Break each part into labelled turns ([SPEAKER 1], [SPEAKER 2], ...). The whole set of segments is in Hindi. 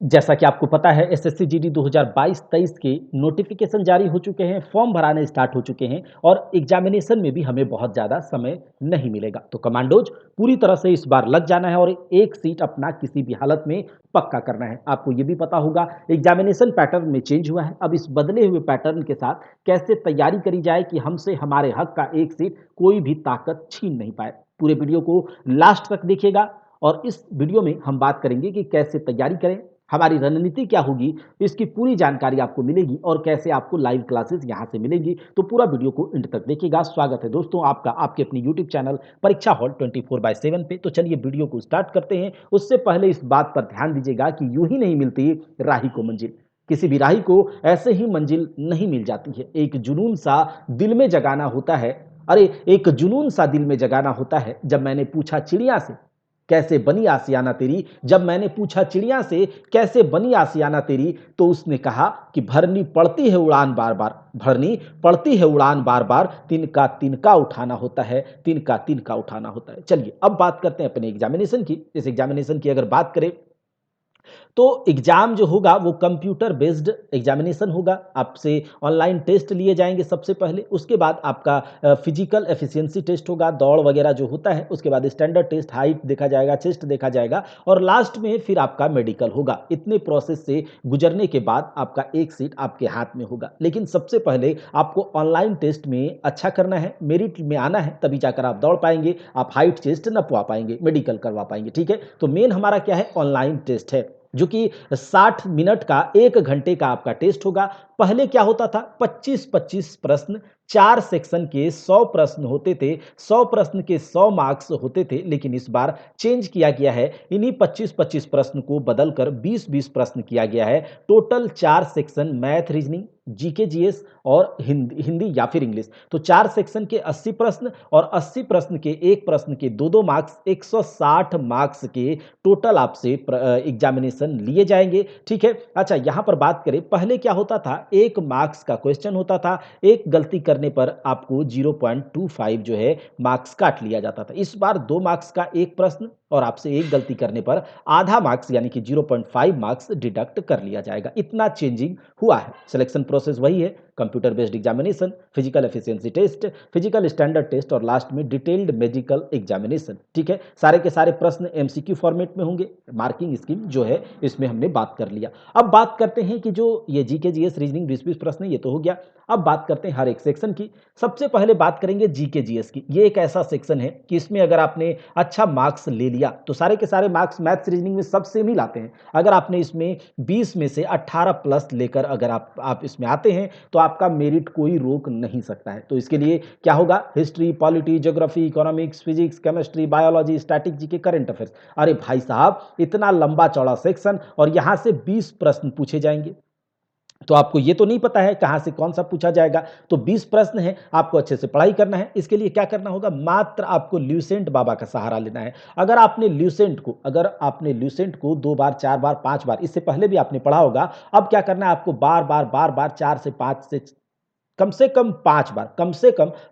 [SPEAKER 1] जैसा कि आपको पता है एसएससी जीडी 2022-23 के नोटिफिकेशन जारी हो चुके हैं, फॉर्म भराने स्टार्ट हो चुके हैं और एग्जामिनेशन में भी हमें बहुत ज़्यादा समय नहीं मिलेगा। तो कमांडोज पूरी तरह से इस बार लग जाना है और एक सीट अपना किसी भी हालत में पक्का करना है। आपको ये भी पता होगा एग्जामिनेशन पैटर्न में चेंज हुआ है। अब इस बदले हुए पैटर्न के साथ कैसे तैयारी करी जाए कि हमसे हमारे हक का एक सीट कोई भी ताकत छीन नहीं पाए। पूरे वीडियो को लास्ट तक देखिएगा और इस वीडियो में हम बात करेंगे कि कैसे तैयारी करें, हमारी रणनीति क्या होगी, इसकी पूरी जानकारी आपको मिलेगी और कैसे आपको लाइव क्लासेस यहाँ से मिलेंगी। तो पूरा वीडियो को एंड तक देखिएगा। स्वागत है दोस्तों आपका आपके अपने यूट्यूब चैनल परीक्षा हॉल 24/7 पे। तो चलिए वीडियो को स्टार्ट करते हैं। उससे पहले इस बात पर ध्यान दीजिएगा कि यूं ही नहीं मिलती राही को मंजिल। किसी भी राही को ऐसे ही मंजिल नहीं मिल जाती है। एक जुनून सा दिल में जगाना होता है। अरे एक जुनून सा दिल में जगाना होता है। जब मैंने पूछा चिड़िया से कैसे बनी आसियाना तेरी, जब मैंने पूछा चिड़िया से कैसे बनी आसियाना तेरी, तो उसने कहा कि भरनी पड़ती है उड़ान बार बार, भरनी पड़ती है उड़ान बार बार, तिनका तिनका उठाना होता है, तिनका तिनका उठाना होता है। चलिए अब बात करते हैं अपने एग्जामिनेशन की। इस एग्जामिनेशन की अगर बात करें तो एग्जाम जो होगा वो कंप्यूटर बेस्ड एग्जामिनेशन होगा। आपसे ऑनलाइन टेस्ट लिए जाएंगे सबसे पहले, उसके बाद आपका फिजिकल एफिशिएंसी टेस्ट होगा, दौड़ वगैरह जो होता है, उसके बाद स्टैंडर्ड टेस्ट, हाइट देखा जाएगा, चेस्ट देखा जाएगा और लास्ट में फिर आपका मेडिकल होगा। इतने प्रोसेस से गुजरने के बाद आपका एक सीट आपके हाथ में होगा। लेकिन सबसे पहले आपको ऑनलाइन टेस्ट में अच्छा करना है, मेरिट में आना है, तभी जाकर आप दौड़ पाएंगे, आप हाइट चेस्ट नपवा पाएंगे, मेडिकल करवा पाएंगे। ठीक है, तो मेन हमारा क्या है, ऑनलाइन टेस्ट है जो कि 60 मिनट का 1 घंटे का आपका टेस्ट होगा। पहले क्या होता था, 25-25 प्रश्न, 4 सेक्शन के 100 प्रश्न होते थे, 100 प्रश्न के 100 मार्क्स होते थे। लेकिन इस बार चेंज किया गया है, इन्हीं 25-25 प्रश्न को बदलकर 20-20 प्रश्न किया गया है। Total 4 section, math, reasoning, GK GS और हिंदी हिंदी या फिर इंग्लिश। तो 4 सेक्शन के 80 प्रश्न और 80 प्रश्न के एक प्रश्न के 2-2 मार्क्स, 160 मार्क्स के टोटल आपसे एग्जामिनेशन लिए जाएंगे। ठीक है, अच्छा यहां पर बात करें, पहले क्या होता था, 1 मार्क्स का क्वेश्चन होता था, एक गलती करने पर आपको 0.25 जो है मार्क्स काट लिया जाता था। इस बार 2 मार्क्स का एक प्रश्न और आपसे एक गलती करने पर आधा मार्क्स यानी कि 0.5 मार्क्स डिडक्ट कर लिया जाएगा। इतना चेंजिंग हुआ है। सिलेक्शन प्रोसेस वही है, computer based examination, physical efficiency test, physical standard test और लास्ट में डिटेल्ड मेडिकल एग्जामिनेशन। ठीक है, सारे के सारे प्रश्न एमसीक्यू फॉर्मेट में होंगे। मार्किंग स्कीम जो है इसमें हमने बात कर लिया। अब बात करते हैं कि जो ये जीके जीएस रीजनिंग 20-20 प्रश्न ये तो हो गया। अब बात करते हैं हर एक सेक्शन की। सबसे पहले बात करेंगे जीके जीएस की। ये एक ऐसा सेक्शन है कि इसमें अगर आपने अच्छा मार्क्स ले लिया तो सारे के सारे मार्क्स मैथ्स रीजनिंग में सब सेम ही लाते हैं। अगर आपने इसमें 20 में से 18 प्लस लेकर अगर आप इसमें आते हैं तो आपका मेरिट कोई रोक नहीं सकता है। तो इसके लिए क्या होगा, history, polity, geography, economics, physics, chemistry, biology, static, GK, current affairs. अरे भाई साहब, इतना लंबा चौड़ा सेक्शन और यहां से 20 प्रश्न पूछे जाएंगे। तो आपको ये तो नहीं पता है कहां से कौन सा पूछा जाएगा। तो 20 प्रश्न है, आपको अच्छे से पढ़ाई करना है। इसके लिए क्या करना होगा, मात्र आपको ल्यूसेंट बाबा का सहारा लेना है। अगर आपने ल्यूसेंट को 2 बार, 4 बार, 5 बार, इससे पहले भी आपने पढ़ा होगा, अब क्या करना है आपको, बार बार बार बार 4 से 5 से कम से कम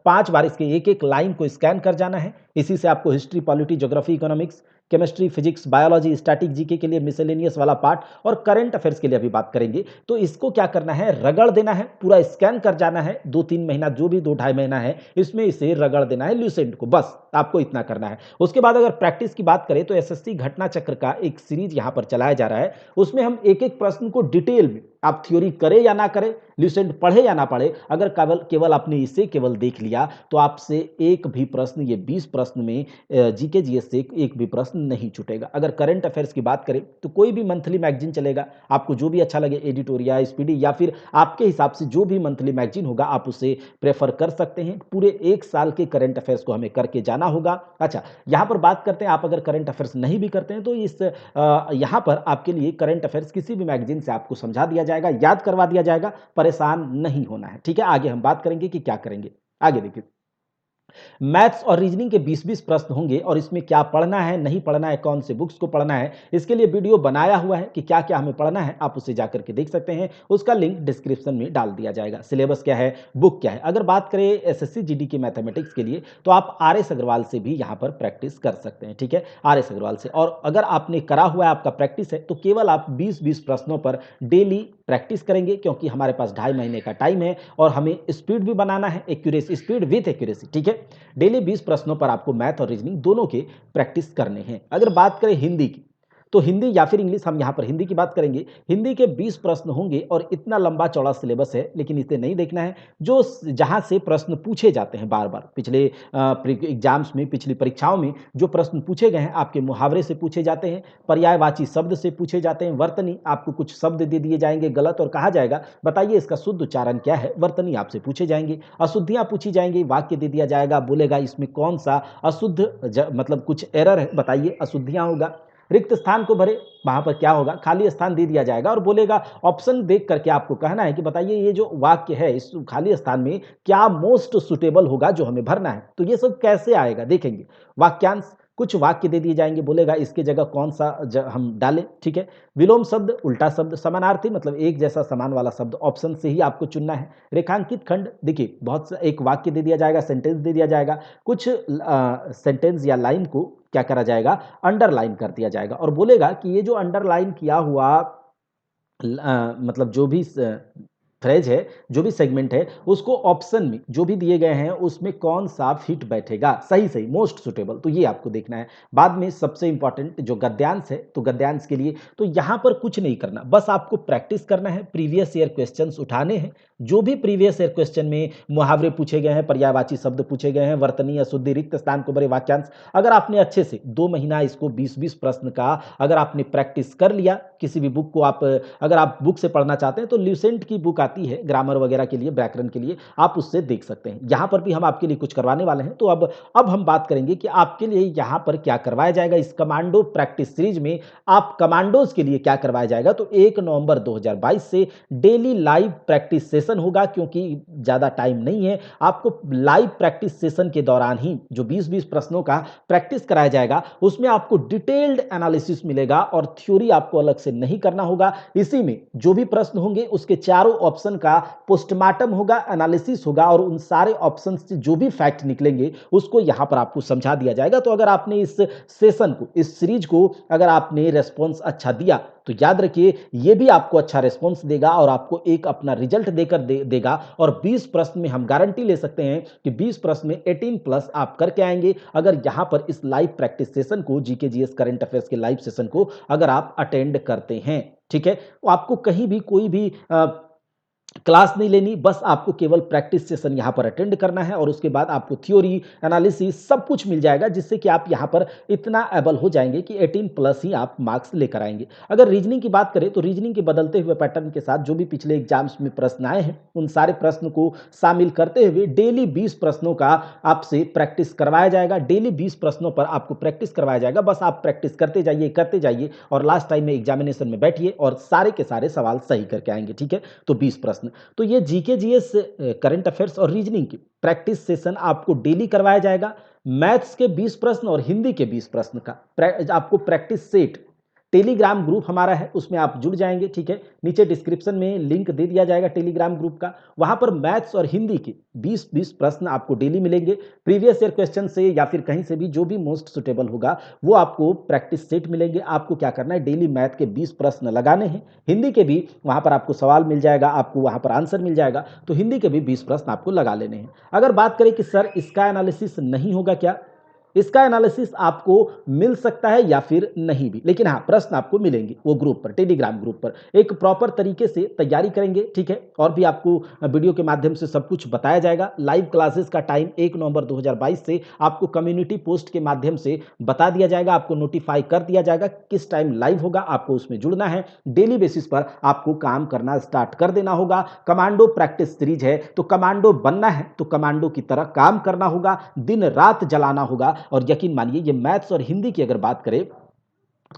[SPEAKER 1] 5 बार इसके एक एक लाइन को स्कैन कर जाना है। इसी से आपको history, polity, geography, economics, chemistry, physics, biology, static, GK के लिए मिसेलेनियस वाला पार्ट और करंट अफेयर्स के लिए अभी बात करेंगे। तो इसको क्या करना है, रगड़ देना है, पूरा स्कैन कर जाना है। 2-3 महीना जो भी 2-2.5 महीना है इसमें इसे रगड़ देना है ल्यूसेंट को, बस आपको इतना करना है। उसके बाद अगर प्रैक्टिस की बात करें तो एसएससी घटना चक्र का एक सीरीज यहां पर चलाया जा रहा है। उसमें हम एक एक प्रश्न को डिटेल में, आप थ्योरी करें या ना करें, ल्यूसेंट पढ़े या ना पढ़े, अगर केवल केवल आपने इसे केवल देख लिया तो आपसे एक भी प्रश्न, ये 20 प्रश्न में जीके जीएस से एक भी प्रश्न नहीं छूटेगा। अगर करंट अफेयर्स की बात करें तो कोई भी मंथली मैगजीन चलेगा, आपको जो भी अच्छा लगे, एडिटोरिया, स्पीडी या फिर आपके हिसाब से जो भी मंथली मैगजीन होगा आप उसे प्रेफर कर सकते हैं। पूरे 1 साल के करंट अफेयर्स को हमें करके जाना होगा। अच्छा, यहां पर बात करते हैं, आप अगर करंट अफेयर्स नहीं भी करते हैं तो यहां पर आपके लिए करंट अफेयर्स किसी भी मैगजीन से आपको समझा दिया जाएगा, याद करवा दिया जाएगा, परेशान नहीं होना है। ठीक है, आगे हम बात करेंगे कि क्या करेंगे। आगे देखिए, मैथ्स और रीजनिंग के 20-20 प्रश्न होंगे और इसमें क्या पढ़ना है, नहीं पढ़ना है, कौन से बुक्स को पढ़ना है, इसके लिए वीडियो बनाया हुआ है कि क्या-क्या हमें पढ़ना है, आप उसे जाकर के देख सकते हैं। उसका लिंक डिस्क्रिप्शन में डाल दिया जाएगा। सिलेबस क्या है, बुक क्या है। अगर बात करें एसएससी जीडी के मैथमेटिक्स के लिए, तो आप आरएस अग्रवाल से भी यहाँ पर प्रैक्टिस कर सकते हैं, ठीक है? आरएस अग्रवाल से। और अगर आपने करा हुआ है, आपका प्रैक्टिस है, तो केवल आप 20-20 प्रश्नों पर डेली प्रैक्टिस करेंगे, क्योंकि हमारे पास 2.5 महीने का टाइम है और हमें स्पीड भी बनाना है, एक्यूरेसी, स्पीड विथ एक्यूरेसी, ठीक है? डेली 20 प्रश्नों पर आपको मैथ और रीजनिंग दोनों के प्रैक्टिस करने हैं। अगर बात करें हिंदी की, तो हिंदी या फिर इंग्लिश, हम यहाँ पर हिंदी की बात करेंगे। हिंदी के 20 प्रश्न होंगे और इतना लंबा चौड़ा सिलेबस है, लेकिन इसे नहीं देखना है। जो जहाँ से प्रश्न पूछे जाते हैं बार बार, पिछले एग्जाम्स में, पिछली परीक्षाओं में जो प्रश्न पूछे गए हैं, आपके मुहावरे से पूछे जाते हैं, पर्यायवाची शब्द से पूछे जाते हैं, वर्तनी, आपको कुछ शब्द दे दिए जाएंगे गलत और कहा जाएगा बताइए इसका शुद्ध उच्चारण क्या है, वर्तनी आपसे पूछे जाएंगे, अशुद्धियां पूछी जाएंगी, वाक्य दे दिया जाएगा, बोलेगा इसमें कौन सा अशुद्ध मतलब कुछ एरर है, बताइए, अशुद्धियां होगा। रिक्त स्थान को भरे, वहां पर क्या होगा, खाली स्थान दे दिया जाएगा और बोलेगा, ऑप्शन देख करके आपको कहना है कि बताइए ये जो वाक्य है इस खाली स्थान में क्या मोस्ट सुटेबल होगा जो हमें भरना है। तो ये सब कैसे आएगा देखेंगे। वाक्यांश, कुछ वाक्य दे दिए जाएंगे, बोलेगा इसके जगह कौन सा हम डालें, ठीक है? विलोम शब्द, उल्टा शब्द, समानार्थी मतलब एक जैसा समान वाला शब्द, ऑप्शन से ही आपको चुनना है। रेखांकित खंड, देखिए बहुत सा एक वाक्य दे दिया जाएगा, सेंटेंस दे दिया जाएगा, कुछ सेंटेंस या लाइन को क्या करा जाएगा, अंडरलाइन कर दिया जाएगा और बोलेगा कि ये जो अंडरलाइन किया हुआ मतलब जो भी फ्रेज है, जो भी सेगमेंट है, उसको ऑप्शन में जो भी दिए गए हैं उसमें कौन सा फिट बैठेगा, सही सही, मोस्ट सुटेबल, तो ये आपको देखना है। बाद में सबसे इंपॉर्टेंट जो गद्यांश है, तो गद्यांश के लिए तो यहां पर कुछ नहीं करना, बस आपको प्रैक्टिस करना है, प्रीवियस ईयर क्वेश्चंस उठाने हैं। जो भी प्रीवियस ईयर क्वेश्चन में मुहावरे पूछे गए हैं, पर्यायवाची शब्द पूछे गए हैं, वर्तनी, अशुद्धि, रिक्त स्थान को भरे, वाक्यांश, अगर आपने अच्छे से 2 महीना इसको 20-20 प्रश्न का अगर आपने प्रैक्टिस कर लिया, किसी भी बुक को आप अगर आप बुक से पढ़ना चाहते हैं तो ल्यूसेंट की बुक आती है ग्रामर वगैरह के लिए, व्याकरण के लिए, आप उससे देख सकते हैं। यहां पर भी हम आपके लिए कुछ करवाने वाले हैं। तो अब हम बात करेंगे कि आपके लिए यहां पर क्या करवाया जाएगा इस कमांडो प्रैक्टिस सीरीज में। आप कमांडोज के लिए क्या करवाया जाएगा, तो 1 नवंबर 2022 से डेली लाइव प्रैक्टिस सेशन होगा, क्योंकि ज्यादा टाइम नहीं है। आपको लाइव प्रैक्टिस सेशन के दौरान ही जो 20-20 प्रश्नों का प्रैक्टिस कराया जाएगा, उसमें आपको डिटेल्ड एनालिसिस मिलेगा और थ्योरी आपको अलग से नहीं करना होगा। इसी में जो भी प्रश्न होंगे उसके चारों ऑप्शन का पोस्टमार्टम होगा, एनालिसिस होगा और उन सारे ऑप्शन से जो भी फैक्ट निकलेंगे उसको यहां पर आपको समझा दिया जाएगा। तो अगर आपने इस सेशन को, इस सीरीज को अगर आपने रेस्पॉन्स अच्छा दिया, तो याद रखिए ये भी आपको अच्छा रिस्पॉन्स देगा और आपको एक अपना रिजल्ट देकर देगा। और 20 प्रश्न में हम गारंटी ले सकते हैं कि 20 प्रश्न में 18 प्लस आप करके आएंगे, अगर यहां पर इस लाइव प्रैक्टिस सेशन को, जीके जीएस करंट अफेयर्स के लाइव सेशन को अगर आप अटेंड करते हैं, ठीक है? तो आपको कहीं भी कोई भी क्लास नहीं लेनी, बस आपको केवल प्रैक्टिस सेशन यहां पर अटेंड करना है और उसके बाद आपको थ्योरी, एनालिसिस सब कुछ मिल जाएगा, जिससे कि आप यहां पर इतना एबल हो जाएंगे कि 18 प्लस ही आप मार्क्स लेकर आएंगे। अगर रीजनिंग की बात करें तो रीजनिंग के बदलते हुए पैटर्न के साथ जो भी पिछले एग्जाम्स में प्रश्न आए हैं, उन सारे प्रश्न को शामिल करते हुए डेली 20 प्रश्नों का आपसे प्रैक्टिस करवाया जाएगा। डेली 20 प्रश्नों पर आपको प्रैक्टिस करवाया जाएगा, बस आप प्रैक्टिस करते जाइए और लास्ट टाइम में एग्जामिनेशन में बैठिए और सारे के सारे सवाल सही करके आएंगे, ठीक है? तो 20 प्रश्न, तो ये जीके जीएस, करंट अफेयर्स और रीजनिंग की प्रैक्टिस सेशन आपको डेली करवाया जाएगा। मैथ्स के 20 प्रश्न और हिंदी के 20 प्रश्न का आपको प्रैक्टिस सेट टेलीग्राम ग्रुप हमारा है, उसमें आप जुड़ जाएंगे, ठीक है? नीचे डिस्क्रिप्शन में लिंक दे दिया जाएगा टेलीग्राम ग्रुप का, वहां पर मैथ्स और हिंदी के 20-20 प्रश्न आपको डेली मिलेंगे, प्रीवियस ईयर क्वेश्चन से या फिर कहीं से भी जो भी मोस्ट सुटेबल होगा वो आपको प्रैक्टिस सेट मिलेंगे। आपको क्या करना है, डेली मैथ के 20 प्रश्न लगाने हैं, हिंदी के भी वहां पर आपको सवाल मिल जाएगा, आपको वहां पर आंसर मिल जाएगा, तो हिंदी के भी 20 प्रश्न आपको लगा लेने हैं। अगर बात करें कि सर इसका एनालिसिस नहीं होगा क्या, इसका एनालिसिस आपको मिल सकता है या फिर नहीं भी, लेकिन हाँ प्रश्न आपको मिलेंगे वो ग्रुप पर, टेलीग्राम ग्रुप पर एक प्रॉपर तरीके से तैयारी करेंगे, ठीक है? और भी आपको वीडियो के माध्यम से सब कुछ बताया जाएगा। लाइव क्लासेस का टाइम 1 नवंबर 2022 से आपको कम्युनिटी पोस्ट के माध्यम से बता दिया जाएगा, आपको नोटिफाई कर दिया जाएगा किस टाइम लाइव होगा, आपको उसमें जुड़ना है। डेली बेसिस पर आपको काम करना स्टार्ट कर देना होगा। कमांडो प्रैक्टिस सीरीज है, तो कमांडो बनना है तो कमांडो की तरह काम करना होगा, दिन रात जलाना होगा। और यकीन मानिए ये मैथ्स और हिंदी की अगर बात करें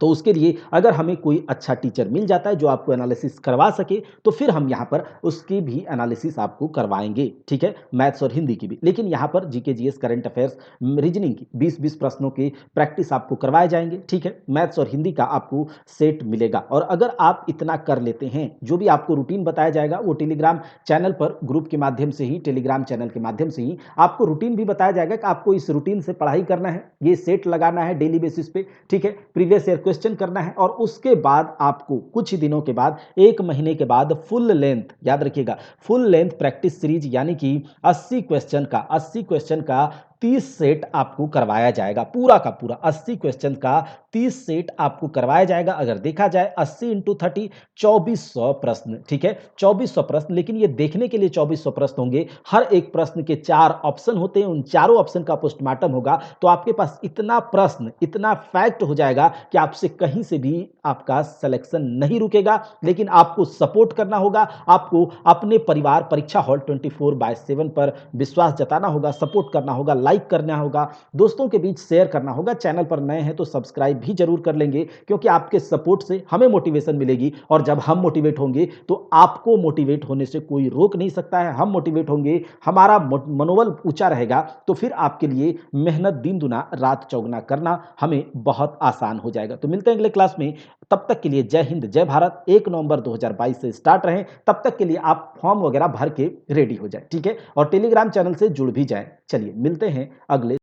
[SPEAKER 1] तो उसके लिए अगर हमें कोई अच्छा टीचर मिल जाता है जो आपको एनालिसिस करवा सके, तो फिर हम यहाँ पर उसकी भी एनालिसिस आपको करवाएँगे, ठीक है? मैथ्स और हिंदी की भी। लेकिन यहाँ पर GK, GS, current affairs, reasoning की 20-20 प्रश्नों की प्रैक्टिस आपको करवाए जाएँगे, ठीक है? मैथ्स और हिंदी का आपको सेट मिलेगा और अगर आप इतना कर लेते हैं, जो भी आपको रूटीन बताया जाएगा, वो टेलीग्राम चैनल पर ग्रुप के माध्यम से ही, टेलीग्राम चैनल के माध्यम से ही आपको रूटीन भी बताया जाएगा कि आपको इस रूटीन से पढ़ाई करना है, ये सेट लगाना है डेली बेसिस पे, ठीक है? प्रीवियस ईयर क्वेश्चन करना है और उसके बाद आपको कुछ ही दिनों के बाद, 1 महीने के बाद फुल लेंथ, याद रखिएगा, फुल लेंथ प्रैक्टिस सीरीज यानी कि 80 क्वेश्चन का 30 सेट आपको करवाया जाएगा। पूरा का पूरा 80 क्वेश्चन का 30 सेट आपको करवाया जाएगा। अगर देखा जाए 80 इंटू 30 2400 प्रश्न, ठीक है? 2400 प्रश्न, लेकिन ये देखने के लिए 2400 प्रश्न होंगे। हर एक प्रश्न के 4 ऑप्शन होते हैं, उन चारों ऑप्शन का पोस्टमार्टम होगा। तो आपके पास इतना प्रश्न, इतना फैक्ट हो जाएगा कि आपसे कहीं से भी आपका सिलेक्शन नहीं रुकेगा। लेकिन आपको सपोर्ट करना होगा, आपको अपने परिवार परीक्षा हॉल 24/7 पर विश्वास जताना होगा, सपोर्ट करना होगा, लाइक करना होगा, दोस्तों के बीच शेयर करना होगा। चैनल पर नए हैं तो सब्सक्राइब भी जरूर कर लेंगे, क्योंकि आपके सपोर्ट से हमें मोटिवेशन मिलेगी और जब हम मोटिवेट होंगे तो आपको मोटिवेट होने से कोई रोक नहीं सकता है। हम मोटिवेट होंगे, हमारा मनोबल ऊंचा रहेगा, तो फिर आपके लिए मेहनत दिन दुना रात चौगुना करना हमें बहुत आसान हो जाएगा। तो मिलते हैं अगले क्लास में, तब तक के लिए जय हिंद, जय भारत। 1 नवंबर 2022 से स्टार्ट रहें, तब तक के लिए आप फॉर्म वगैरह भर के रेडी हो जाए, ठीक है? और टेलीग्राम चैनल से जुड़ भी जाए। चलिए मिलते हैं अगले